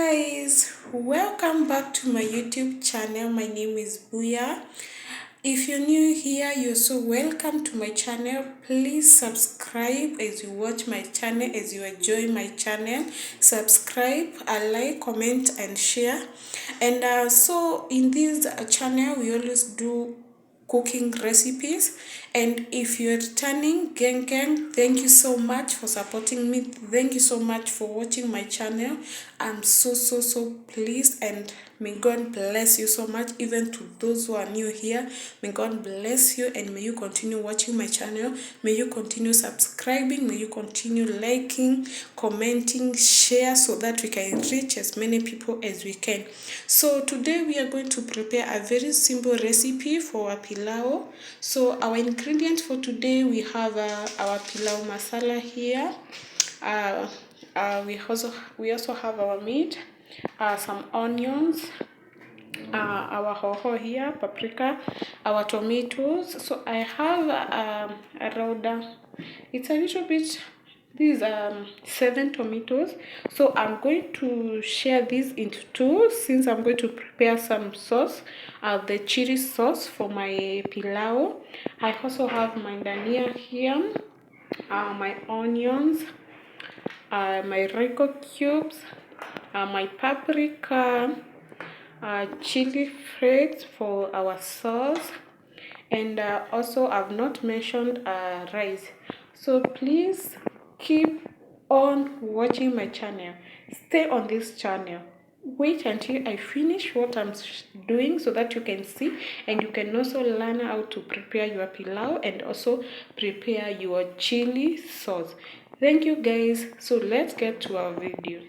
guys, welcome back to my YouTube channel. My name is Buya. If you're new here, you're so welcome to my channel. Please subscribe as you watch my channel, as you enjoy my channel. Subscribe, like, comment and share. And so in this channel we always do cooking recipes. And if you're returning, gang, thank you so much for supporting me. Thank you so much for watching my channel. I'm so pleased, and may God bless you so much. Even to those who are new here, may God bless you, and may you continue watching my channel. May you continue subscribing, may you continue liking, commenting, share, so that we can reach as many people as we can. So today we are going to prepare a very simple recipe for our pilau. So our ingredients for today, we have our pilau masala here. We also have our meat, some onions, our hoho here, paprika, our tomatoes. So I have around it's a little bit, these 7 tomatoes. So I'm going to share these into 2, since I'm going to prepare some sauce, the chili sauce for my pilau. I also have my dania here, my onions, my Rico cubes, my paprika, chili flakes for our sauce, and also I've not mentioned rice. So please keep on watching my channel. Stay on this channel. Wait until I finish what I'm doing, so that you can see and you can also learn how to prepare your pilau and also prepare your chili sauce. Thank you guys. So let's get to our video.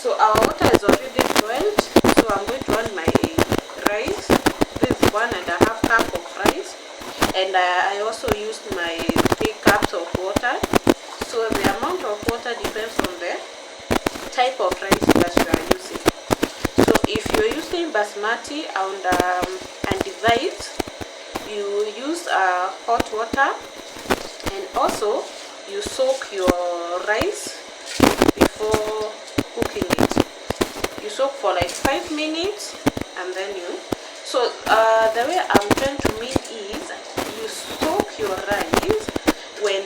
So our water is already boiled, so I'm going to add my rice. This is 1.5 cup of rice, and I also used my 3 cups of water. So the amount of water depends on the type of rice that you are using. So if you're using basmati and white, you use hot water, and also you soak your rice before cooking it. You soak for like 5 minutes, and then so the way I'm trying to mean is you soak your rice when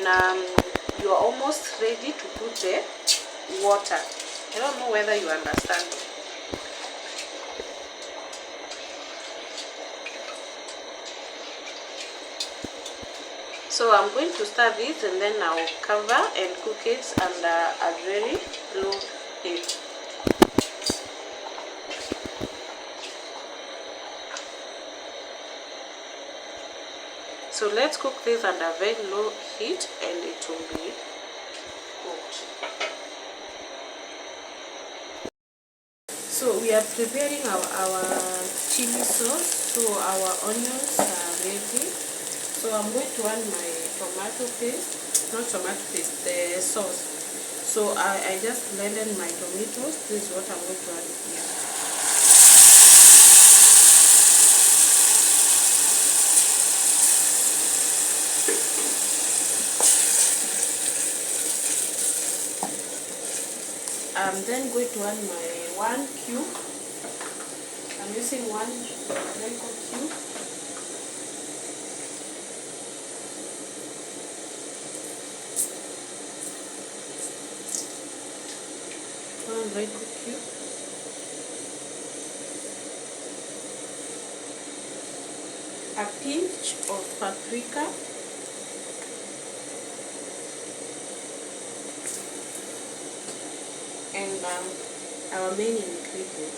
you are almost ready to put the water. I don't know whether you understand. So I'm going to stir this, and then I'll cover and cook it under a very low heat. So let's cook this under very low heat, and it will be cooked. So we are preparing our chili sauce. So our onions are ready. So I'm going to add my tomato paste, not tomato paste, the sauce. So I just blended my tomatoes. This is what I'm going to add here. I'm then going to add my 1 cube. I'm using 1 Royco cube. One Royco cube. A pinch of paprika. And our main ingredient.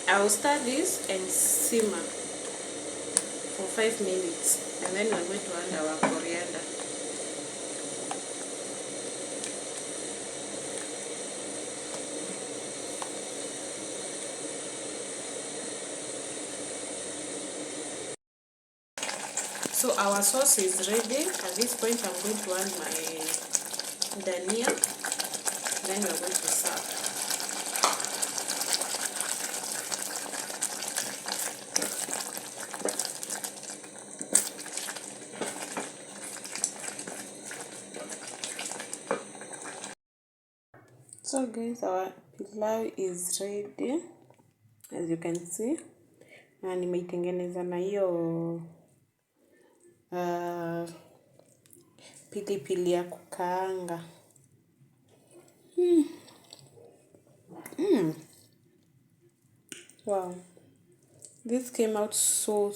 I will stir this and simmer for 5 minutes, and then we're going to add our coriander. So our sauce is ready. At this point, I'm going to add my dhania, then we're going to serve. So guys, our pilau is ready, as you can see, na nimeitengeneza na hiyo pilipili ya kukaanga. Wow, this came out so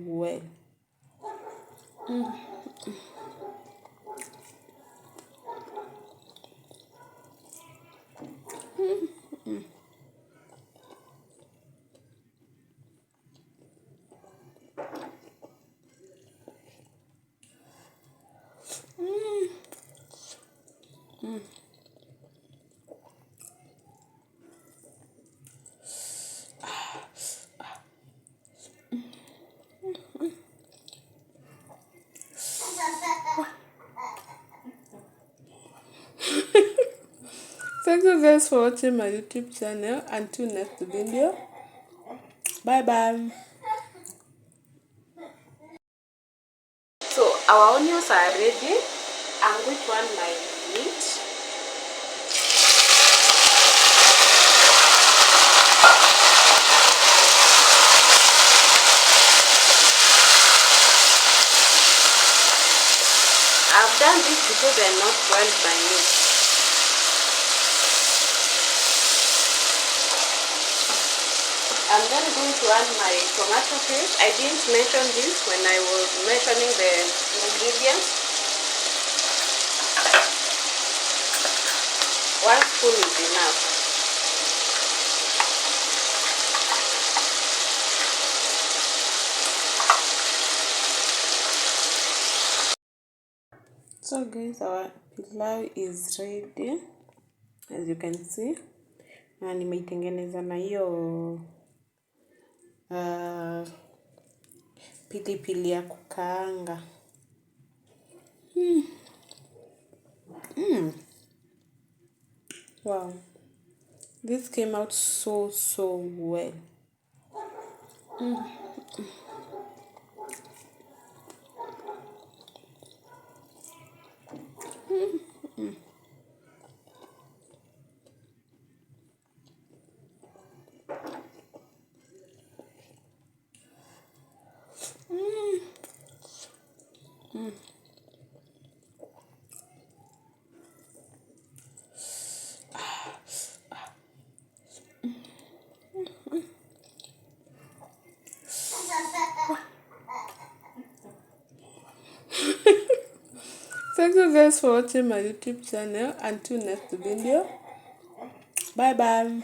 well. Thank you guys for watching my YouTube channel. Until next video, bye bye. So our onions are ready. I'm going to add my meat. I've done this because they're not boiled by me. I'm then going to add my tomato paste. I didn't mention this when I was mentioning the ingredients. 1 spoon is enough. So guys, our pilau is ready as you can see, na nimeitengeneza na hiyo pilipili ya kukaanga. Wow, this came out so well. Thank you guys for watching my YouTube channel. Until next video, bye bye.